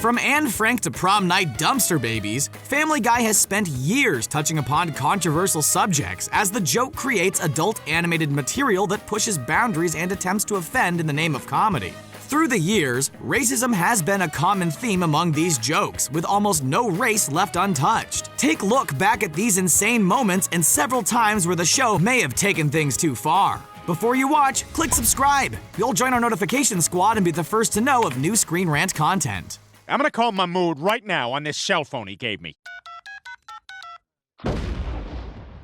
From Anne Frank to prom night dumpster babies, Family Guy has spent years touching upon controversial subjects as the joke creates adult animated material that pushes boundaries and attempts to offend in the name of comedy. Through the years, racism has been a common theme among these jokes, with almost no race left untouched. Take a look back at these insane moments and several times where the show may have taken things too far. Before you watch, click subscribe. You'll join our notification squad and be the first to know of new Screen Rant content. I'm gonna call Mahmood right now on this cell phone he gave me.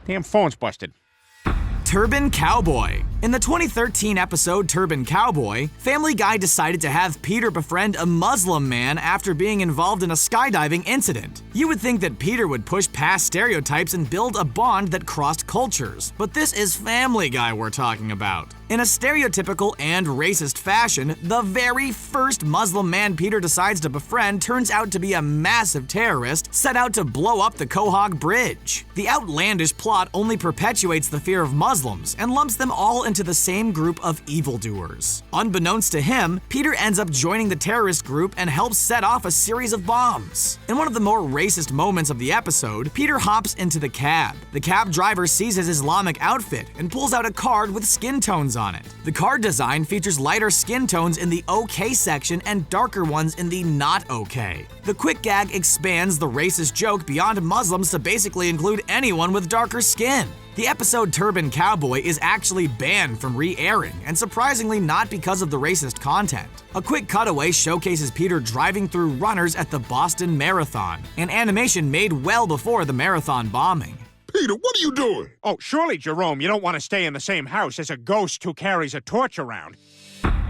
Damn phone's busted. Turban Cowboy. In the 2013 episode Turban Cowboy, Family Guy decided to have Peter befriend a Muslim man after being involved in a skydiving incident. You would think that Peter would push past stereotypes and build a bond that crossed cultures, but this is Family Guy we're talking about. In a stereotypical and racist fashion, the very first Muslim man Peter decides to befriend turns out to be a massive terrorist set out to blow up the Quahog Bridge. The outlandish plot only perpetuates the fear of Muslims and lumps them all into the same group of evildoers. Unbeknownst to him, Peter ends up joining the terrorist group and helps set off a series of bombs. In one of the more racist moments of the episode, Peter hops into the cab. The cab driver sees his Islamic outfit and pulls out a card with skin tones on it. The card design features lighter skin tones in the OK section and darker ones in the not OK. The quick gag expands the racist joke beyond Muslims to basically include anyone with darker skin. The episode Turban Cowboy is actually banned from re-airing, and surprisingly not because of the racist content. A quick cutaway showcases Peter driving through runners at the Boston Marathon, an animation made well before the marathon bombing. Peter, what are you doing? Oh, surely, Jerome, you don't want to stay in the same house as a ghost who carries a torch around.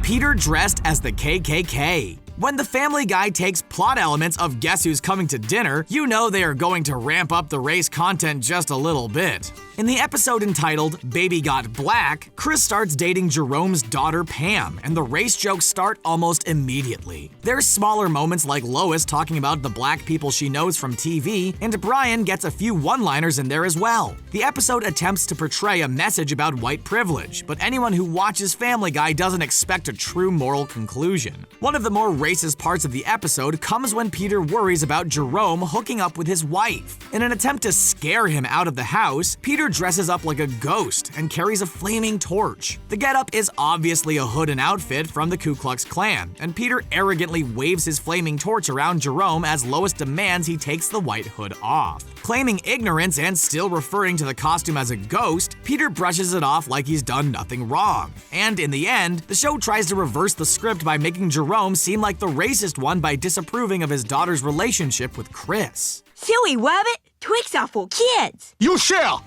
Peter dressed as the KKK. When the Family Guy takes plot elements of Guess Who's Coming to Dinner, you know they are going to ramp up the race content just a little bit. In the episode entitled Baby Got Black, Chris starts dating Jerome's daughter Pam, and the race jokes start almost immediately. There's smaller moments like Lois talking about the black people she knows from TV, and Brian gets a few one-liners in there as well. The episode attempts to portray a message about white privilege, but anyone who watches Family Guy doesn't expect a true moral conclusion. One of the more racist parts of the episode comes when Peter worries about Jerome hooking up with his wife. In an attempt to scare him out of the house, Peter dresses up like a ghost and carries a flaming torch. The getup is obviously a hood and outfit from the Ku Klux Klan, and Peter arrogantly waves his flaming torch around Jerome as Lois demands he takes the white hood off. Claiming ignorance and still referring to the costume as a ghost, Peter brushes it off like he's done nothing wrong. And in the end, the show tries to reverse the script by making Jerome seem like the racist one by disapproving of his daughter's relationship with Chris. Silly rabbit, Twix are for kids. You shall!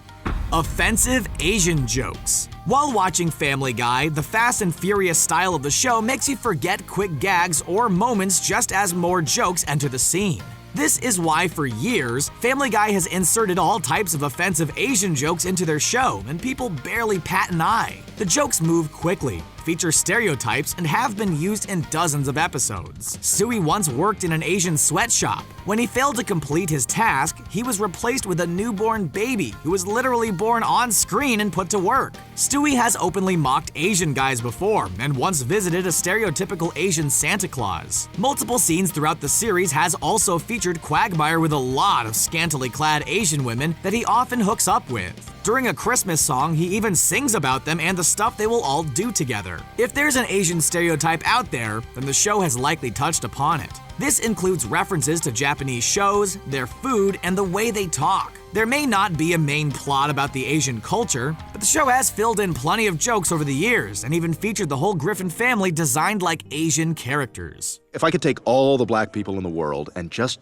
Offensive Asian jokes. While watching Family Guy, the fast and furious style of the show makes you forget quick gags or moments just as more jokes enter the scene. This is why, for years, Family Guy has inserted all types of offensive Asian jokes into their show, and people barely pat an eye. The jokes move quickly, feature stereotypes, and have been used in dozens of episodes. Stewie once worked in an Asian sweatshop. When he failed to complete his task, he was replaced with a newborn baby who was literally born on screen and put to work. Stewie has openly mocked Asian guys before, and once visited a stereotypical Asian Santa Claus. Multiple scenes throughout the series has also featured Quagmire with a lot of scantily clad Asian women that he often hooks up with. During a Christmas song, he even sings about them and the stuff they will all do together. If there's an Asian stereotype out there, then the show has likely touched upon it. This includes references to Japanese shows, their food, and the way they talk. There may not be a main plot about the Asian culture, but the show has filled in plenty of jokes over the years and even featured the whole Griffin family designed like Asian characters. If I could take all the black people in the world and just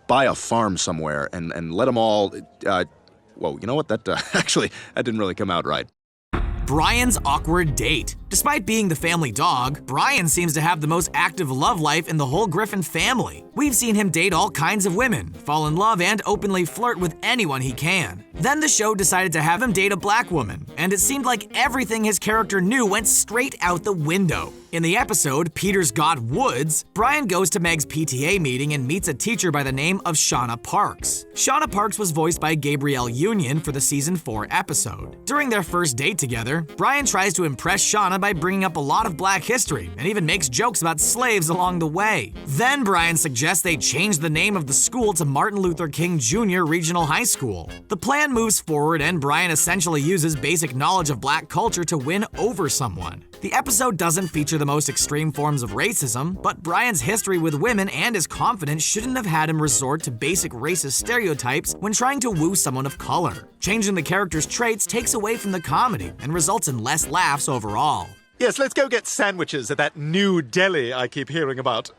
buy a farm somewhere and let them all, whoa, you know what? That actually, that didn't really come out right. Brian's awkward date. Despite being the family dog, Brian seems to have the most active love life in the whole Griffin family. We've seen him date all kinds of women, fall in love, and openly flirt with anyone he can. Then the show decided to have him date a black woman, and it seemed like everything his character knew went straight out the window. In the episode, Peter's Got Woods, Brian goes to Meg's PTA meeting and meets a teacher by the name of Shauna Parks. Shauna Parks was voiced by Gabrielle Union for the season 4 episode. During their first date together, Brian tries to impress Shauna it by bringing up a lot of black history and even makes jokes about slaves along the way. Then Brian suggests they change the name of the school to Martin Luther King Jr. Regional High School. The plan moves forward and Brian essentially uses basic knowledge of black culture to win over someone. The episode doesn't feature the most extreme forms of racism, but Brian's history with women and his confidence shouldn't have had him resort to basic racist stereotypes when trying to woo someone of color. Changing the character's traits takes away from the comedy and results in less laughs overall. Yes, let's go get sandwiches at that new deli I keep hearing about.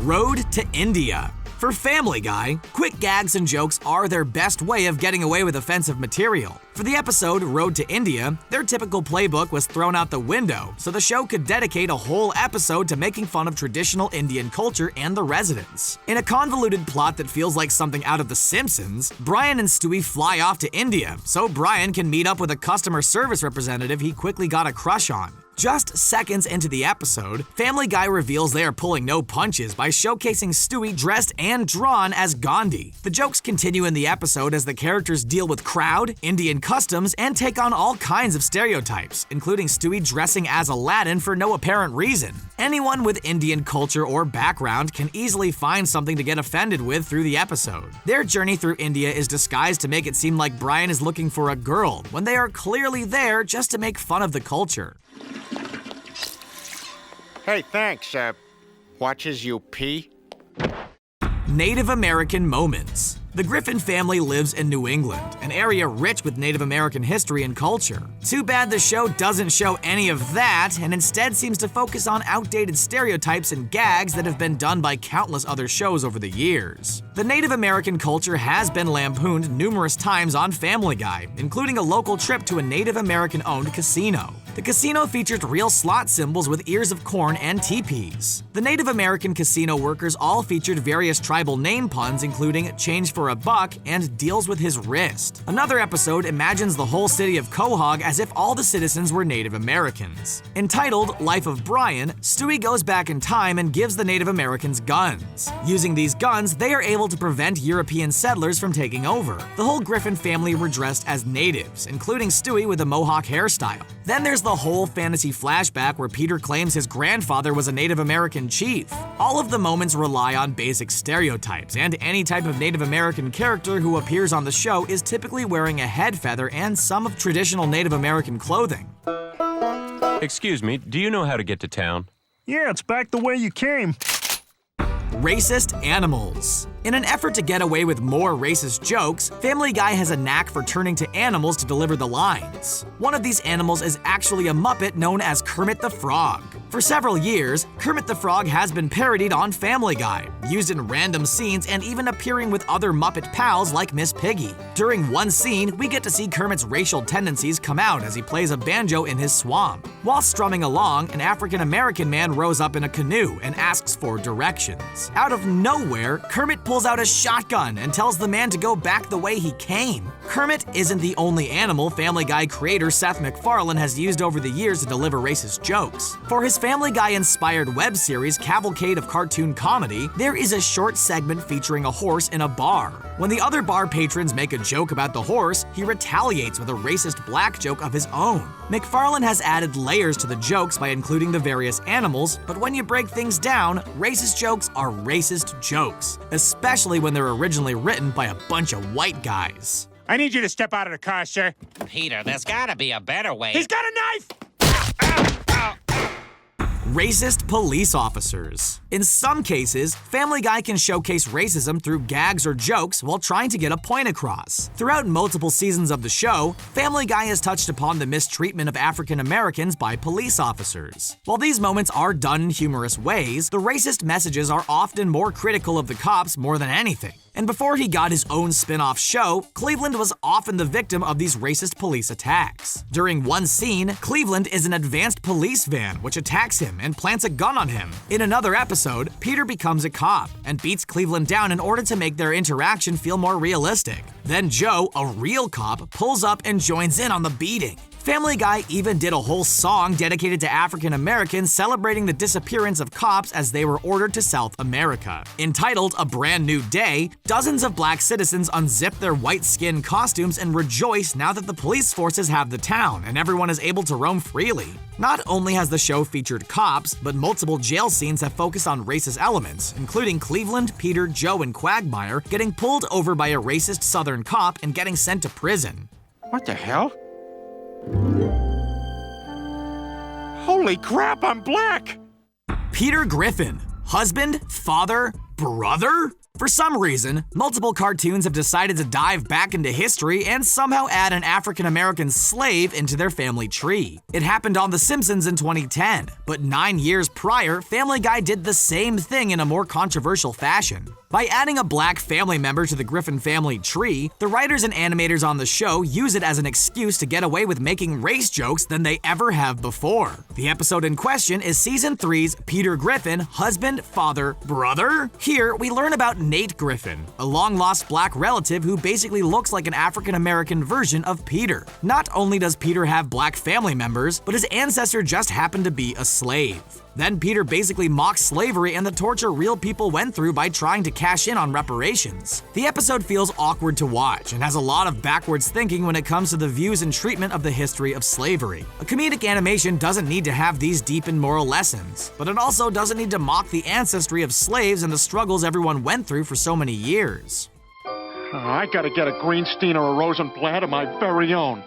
Road to India. For Family Guy, quick gags and jokes are their best way of getting away with offensive material. For the episode Road to India, their typical playbook was thrown out the window, so the show could dedicate a whole episode to making fun of traditional Indian culture and the residents. In a convoluted plot that feels like something out of The Simpsons, Brian and Stewie fly off to India, so Brian can meet up with a customer service representative he quickly got a crush on. Just seconds into the episode, Family Guy reveals they are pulling no punches by showcasing Stewie dressed and drawn as Gandhi. The jokes continue in the episode as the characters deal with crowd, Indian customs, and take on all kinds of stereotypes, including Stewie dressing as Aladdin for no apparent reason. Anyone with Indian culture or background can easily find something to get offended with through the episode. Their journey through India is disguised to make it seem like Brian is looking for a girl, when they are clearly there just to make fun of the culture. Hey, thanks. Watches you pee? Native American moments. The Griffin family lives in New England, an area rich with Native American history and culture. Too bad the show doesn't show any of that and instead seems to focus on outdated stereotypes and gags that have been done by countless other shows over the years. The Native American culture has been lampooned numerous times on Family Guy, including a local trip to a Native American-owned casino. The casino featured real slot symbols with ears of corn and teepees. The Native American casino workers all featured various tribal name puns, including change for a buck and deals with his wrist. Another episode imagines the whole city of Quahog as if all the citizens were Native Americans. Entitled Life of Brian, Stewie goes back in time and gives the Native Americans guns. Using these guns, they are able to prevent European settlers from taking over. The whole Griffin family were dressed as natives, including Stewie with a mohawk hairstyle. Then there's the whole fantasy flashback where Peter claims his grandfather was a Native American chief. All of the moments rely on basic stereotypes, and any type of Native American character who appears on the show is typically wearing a head feather and some of traditional Native American clothing. Excuse me, do you know how to get to town? Yeah, it's back the way you came. Racist animals. In an effort to get away with more racist jokes, Family Guy has a knack for turning to animals to deliver the lines. One of these animals is actually a Muppet known as Kermit the Frog. For several years, Kermit the Frog has been parodied on Family Guy, used in random scenes and even appearing with other Muppet pals like Miss Piggy. During one scene, we get to see Kermit's racial tendencies come out as he plays a banjo in his swamp. While strumming along, an African-American man rows up in a canoe and asks for directions. Out of nowhere, Kermit pulls out a shotgun and tells the man to go back the way he came. Kermit isn't the only animal Family Guy creator Seth MacFarlane has used over the years to deliver racist jokes. For his Family Guy-inspired web series Cavalcade of Cartoon Comedy, there is a short segment featuring a horse in a bar. When the other bar patrons make a joke about the horse, he retaliates with a racist black joke of his own. MacFarlane has added layers to the jokes by including the various animals, but when you break things down, racist jokes are racist jokes, especially when they're originally written by a bunch of white guys. I need you to step out of the car, sir. Peter, there's gotta be a better way. He's got a knife! Racist police officers. In some cases, Family Guy can showcase racism through gags or jokes while trying to get a point across. Throughout multiple seasons of the show, Family Guy has touched upon the mistreatment of African Americans by police officers. While these moments are done in humorous ways, the racist messages are often more critical of the cops more than anything. And before he got his own spin-off show, Cleveland was often the victim of these racist police attacks. During one scene, Cleveland is an advanced police van which attacks him and plants a gun on him. In another episode, Peter becomes a cop and beats Cleveland down in order to make their interaction feel more realistic. Then Joe, a real cop, pulls up and joins in on the beating. Family Guy even did a whole song dedicated to African Americans celebrating the disappearance of cops as they were ordered to South America. Entitled A Brand New Day, dozens of black citizens unzip their white skin costumes and rejoice now that the police forces have the town and everyone is able to roam freely. Not only has the show featured cops, but multiple jail scenes have focused on racist elements, including Cleveland, Peter, Joe, and Quagmire getting pulled over by a racist Southern cop and getting sent to prison. What the hell? Holy crap, I'm black! Peter Griffin, husband, father, brother? For some reason, multiple cartoons have decided to dive back into history and somehow add an African-American slave into their family tree. It happened on The Simpsons in 2010, but 9 years prior, Family Guy did the same thing in a more controversial fashion. By adding a black family member to the Griffin family tree, the writers and animators on the show use it as an excuse to get away with making race jokes than they ever have before. The episode in question is Season 3's Peter Griffin, husband, father, brother? Here, we learn about Nate Griffin, a long-lost black relative who basically looks like an African-American version of Peter. Not only does Peter have black family members, but his ancestor just happened to be a slave. Then Peter basically mocks slavery and the torture real people went through by trying to cash in on reparations. The episode feels awkward to watch and has a lot of backwards thinking when it comes to the views and treatment of the history of slavery. A comedic animation doesn't need to have these deep and moral lessons, but it also doesn't need to mock the ancestry of slaves and the struggles everyone went through for so many years. I gotta get a Greenstein or a Rosenblatt of my very own.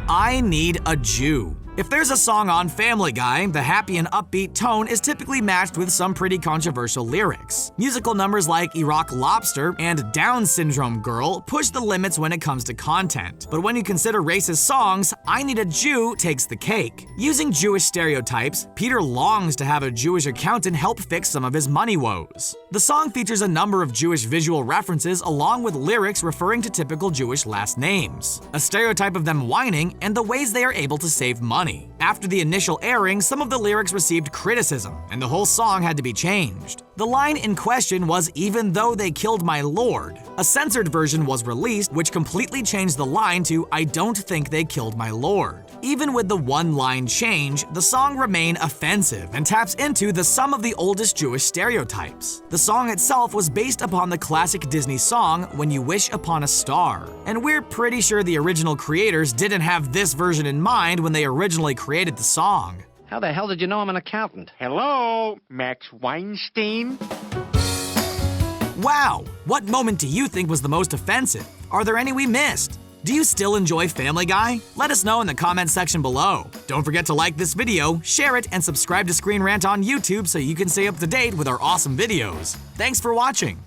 I Need a Jew. If there's a song on Family Guy, the happy and upbeat tone is typically matched with some pretty controversial lyrics. Musical numbers like Iraq Lobster and Down Syndrome Girl push the limits when it comes to content. But when you consider racist songs, I Need a Jew takes the cake. Using Jewish stereotypes, Peter longs to have a Jewish accountant help fix some of his money woes. The song features a number of Jewish visual references along with lyrics referring to typical Jewish last names, a stereotype of them whining, and the ways they are able to save money. After the initial airing, some of the lyrics received criticism, and the whole song had to be changed. The line in question was "Even though they killed my lord." A censored version was released, which completely changed the line to "I don't think they killed my lord." Even with the one-line change, the song remained offensive and taps into some of the oldest Jewish stereotypes. The song itself was based upon the classic Disney song When You Wish Upon a Star, and we're pretty sure the original creators didn't have this version in mind when they originally created the song. How the hell did you know I'm an accountant? Hello, Max Weinstein? Wow! What moment do you think was the most offensive? Are there any we missed? Do you still enjoy Family Guy? Let us know in the comment section below. Don't forget to like this video, share it, and subscribe to Screen Rant on YouTube so you can stay up to date with our awesome videos. Thanks for watching!